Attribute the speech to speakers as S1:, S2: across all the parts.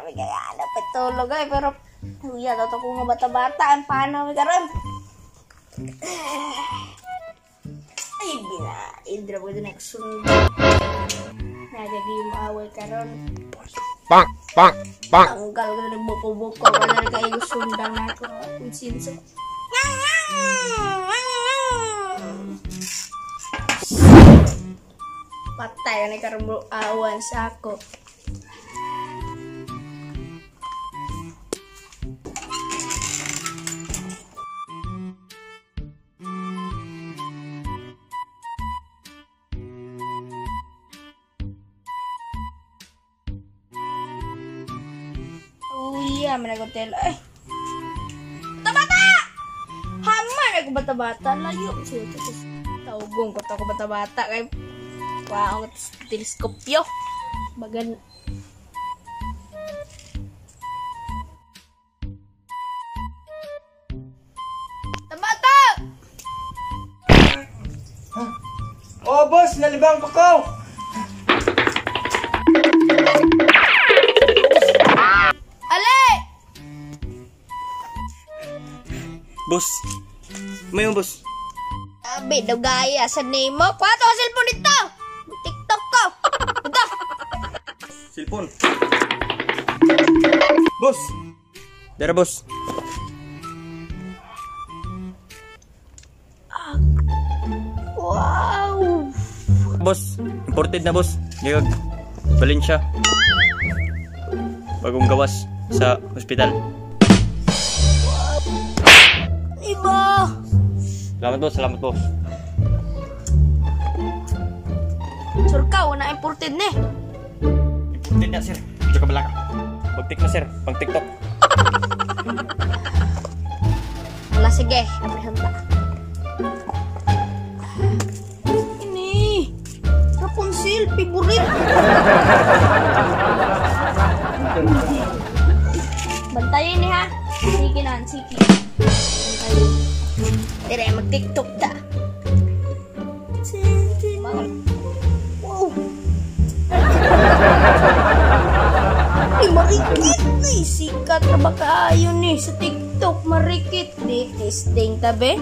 S1: May kaya dapat tulog ay pero huya daw ko nga bata-bata ang paano may karon. Ay bina, indra mo din nagsundo. Nagagi maaway karon.
S2: Bang, bang, bang.
S1: Tanggal ko na buko-buko wala na kayo sundang nako. Insinso. Patay ni karon awan sa ako. Iya, menagotel. Bata-bata! Hama na ko bata-bata. Layo siya. Taugong ko to ko bata-bata. Kay wow, teleskopyo. Bagan. Bata!
S3: Oh, boss, nalibang pa ko. Boss, may yung boss.
S1: Sabi daw gaya sa name mo. Kwato ang cellphone dito. TikTok ko. Ito.
S3: Cellphone. Boss. Dara, boss.
S1: Wow.
S3: Boss, imported na boss. Ngayon, Valencia. Bagong gawas sa hospital.
S1: Iba.
S3: Salamat boss, salamat boss.
S1: Surkaw na imported ni.
S3: Imported na sir. Tsaka balaka. Pag-tik na sir, pang TikTok.
S1: Wala sige, abrihan pa. Ini Rapunzel, favorite. Bantayin ni ha. Sige na, sige. Dire mag-TikTok ta. Wow. Ay, marikit na sikat na ba kayo ni sa TikTok? Marikit. Di testing tabi.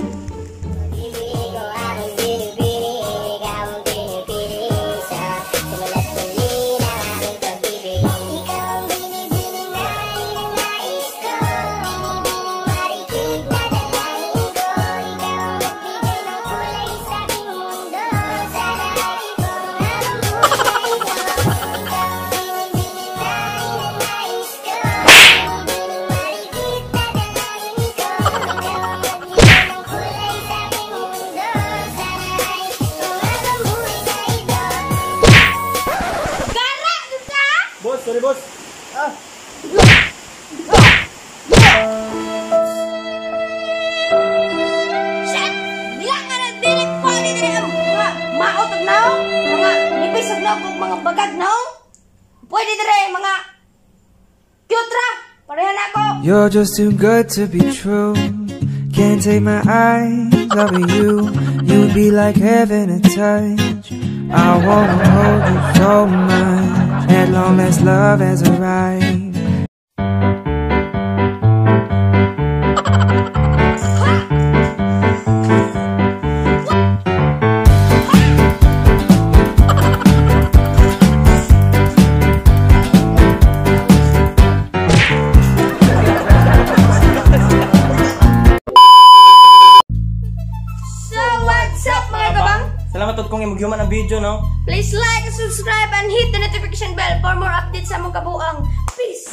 S3: Boss, sorry boss.
S1: Shit! Bilang nga nagdilit po ni mga maotag na ho. Mga nipisog na kong mga bagag na ho. Pwede dire mga cute ra. Parehan ako.
S4: You're just too good to be true. Can't take my eyes off of you. You'd be like heaven to touch. I wanna hold you so much. At long last love has arrived.
S3: Salamat po kung imugyuman ang video, no?
S1: Please like and subscribe and hit the notification bell for more updates sa mong kabuang. Peace!